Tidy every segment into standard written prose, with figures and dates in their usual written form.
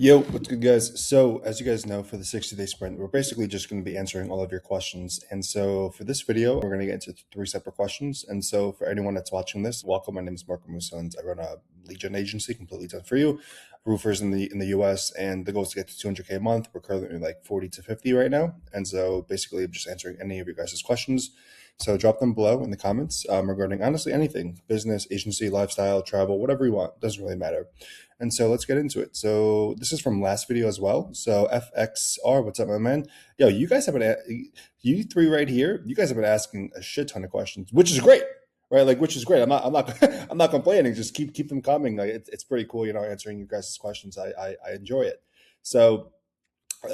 Yo, what's good, guys? So, as you guys know, for the 60-day sprint, we're basically just going to be answering all of your questions. And so, for this video, we're going to get into three separate questions. And so, for anyone that's watching this, welcome. My name is Marco Musa, and I run a lead gen agency completely done for you, roofers in the US. And the goal is to get to 200K a month. We're currently like 40 to 50 right now. And so, basically, I'm just answering any of your guys' questions. So, drop them below in the comments regarding honestly anything business, agency, lifestyle, travel, whatever you want. Doesn't really matter. And so let's get into it. So this is from last video as well. So FXR, what's up, my man? Yo, you guys have been, you three right here, you guys have been asking a shit ton of questions, which is great, right? Like, which is great. I'm not, I'm not complaining. Just keep them coming. Like, it's pretty cool, answering your guys' questions. I enjoy it. So,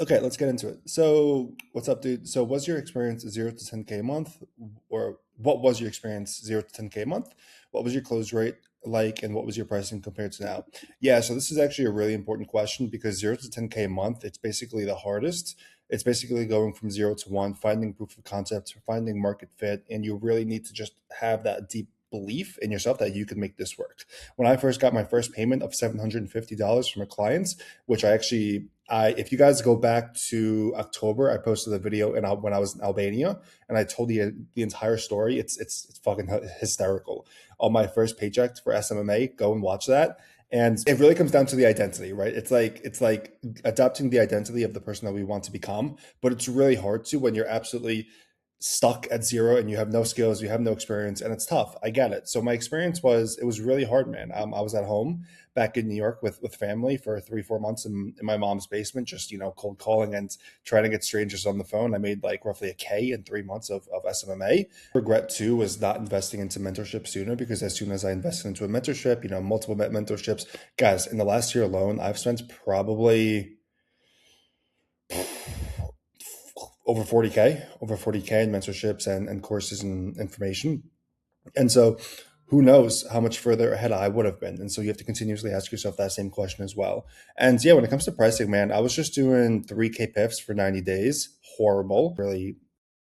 okay, let's get into it. So, what's up, dude? So, was your experience 0 to 10K a month, or what was your experience 0 to 10K a month? What was your close rate like, and what was your pricing compared to now? Yeah, so this is actually a really important question because 0 to 10K a month, it's basically the hardest. It's basically going from 0 to 1, finding proof of concept, finding market fit, and you really need to just have that deep belief in yourself that you can make this work. When I first got my first payment of $750 from a client, which if you guys go back to October, I posted a video when I was in Albania, and I told the entire story. It's fucking hysterical. On my first paycheck for SMMA, go and watch that. And it really comes down to the identity, right? It's like adopting the identity of the person that we want to become, but it's really hard to when you're absolutely stuck at zero and you have no skills, you have no experience, and it's tough. I get it. So my experience was it was really hard, man. I was at home back in New York with family for 3 4 months in my mom's basement, just cold calling and trying to get strangers on the phone. I made like roughly a K in 3 months of SMMA. Regret too was not investing into mentorship sooner, because as soon as I invested into a mentorship, multiple mentorships, guys, in the last year alone, I've spent probably over 40K in mentorships and courses and information. And so who knows how much further ahead I would have been. And so you have to continuously ask yourself that same question as well. And yeah, when it comes to pricing, man, I was just doing 3K pips for 90 days. Horrible. Really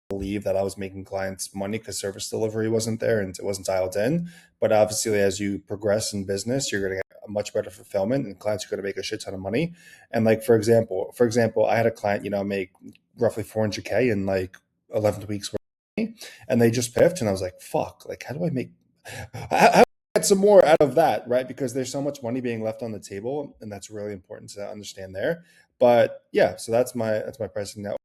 believe that I was making clients money because service delivery wasn't there and it wasn't dialed in. But obviously, as you progress in business, you're going to get a much better fulfillment, and clients are going to make a shit ton of money. And like for example, I had a client, make roughly 400K in like 11 weeks, and they just piffed, and I was like, fuck, like how do I get some more out of that, right? Because there's so much money being left on the table, and that's really important to understand there. But yeah, so that's my pricing now.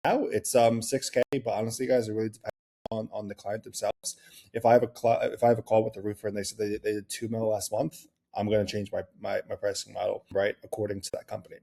Now it's 6K, but honestly, guys, it really depends on the client themselves. If I have a call with the roofer and they said they did 2 mil last month, I'm going to change my pricing model, right, according to that company.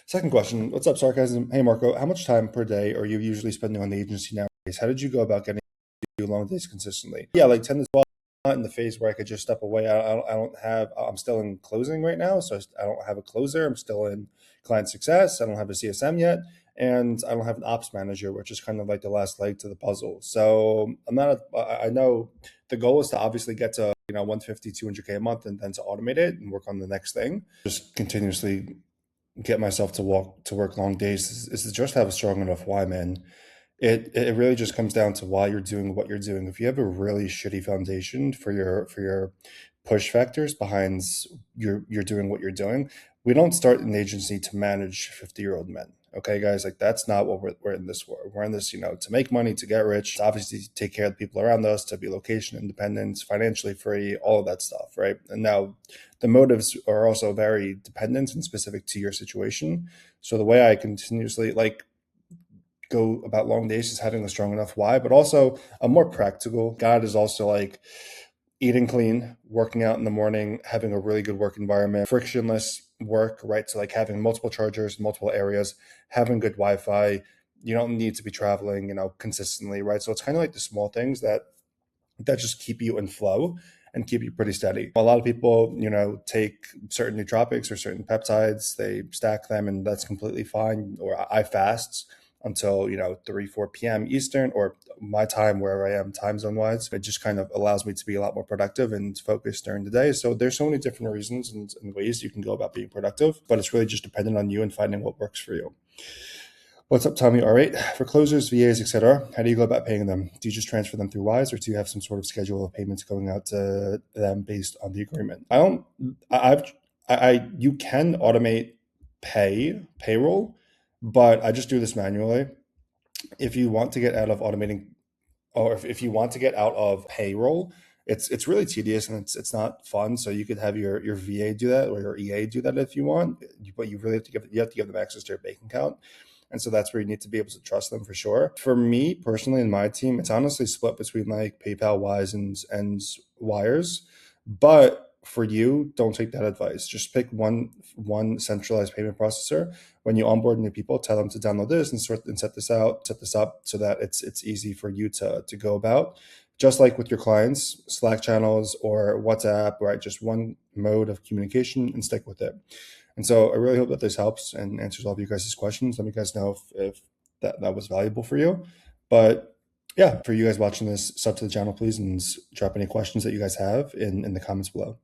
Second question, what's up, Sarcasm? Hey, Marco, how much time per day are you usually spending on the agency nowadays? How did you go about getting to do long days consistently? Yeah, like 10 to 12. Not in the phase where I could just step away. I don't have. I'm still in closing right now, so I don't have a closer. I'm still in client success. I don't have a CSM yet, and I don't have an ops manager, which is kind of like the last leg to the puzzle. So I'm not. I know the goal is to obviously get to 150, 200K a month, and then to automate it and work on the next thing. Just continuously get myself to work long days is to just have a strong enough why, man. It really just comes down to why you're doing what you're doing. If you have a really shitty foundation for your push factors behind you're doing what you're doing, we don't start an agency to manage 50-year-old men. Okay, guys, like that's not what we're in this for. We're in this, to make money, to get rich, to obviously take care of the people around us, to be location independent, financially free, all of that stuff, right? And now the motives are also very dependent and specific to your situation. So the way I continuously go about long days is having a strong enough why, but also a more practical. God is also like eating clean, working out in the morning, having a really good work environment, frictionless work, right? So like having multiple chargers, multiple areas, having good Wi-Fi. You don't need to be traveling, consistently, right? So it's kind of like the small things that just keep you in flow and keep you pretty steady. A lot of people, take certain nootropics or certain peptides, they stack them, and that's completely fine. Or I fast until 3 4 p.m. Eastern, or my time wherever I am time zone wise. It just kind of allows me to be a lot more productive and focused during the day. So there's so many different reasons and ways you can go about being productive, but it's really just dependent on you and finding what works for you. What's up, Tommy? All right. For closers, VAs, etc., how do you go about paying them? Do you just transfer them through Wise, or do you have some sort of schedule of payments going out to them based on the agreement? I don't. You can automate payroll, but I just do this manually. If you want to get out of automating, or if you want to get out of payroll, it's really tedious and it's not fun. So you could have your VA do that or your EA do that if you want, but you really have to give them access to your bank account. And so that's where you need to be able to trust them for sure. For me personally, in my team, it's honestly split between like PayPal, Wise, and Wires. But for you, don't take that advice. Just pick one centralized payment processor. When you onboard new people, tell them to download this and set this up so that it's easy for you to go about. Just like with your clients, Slack channels or WhatsApp, right? Just one mode of communication and stick with it. And so I really hope that this helps and answers all of you guys' questions. Let me guys know if that was valuable for you. But yeah, for you guys watching this, sub to the channel, please, and drop any questions that you guys have in the comments below.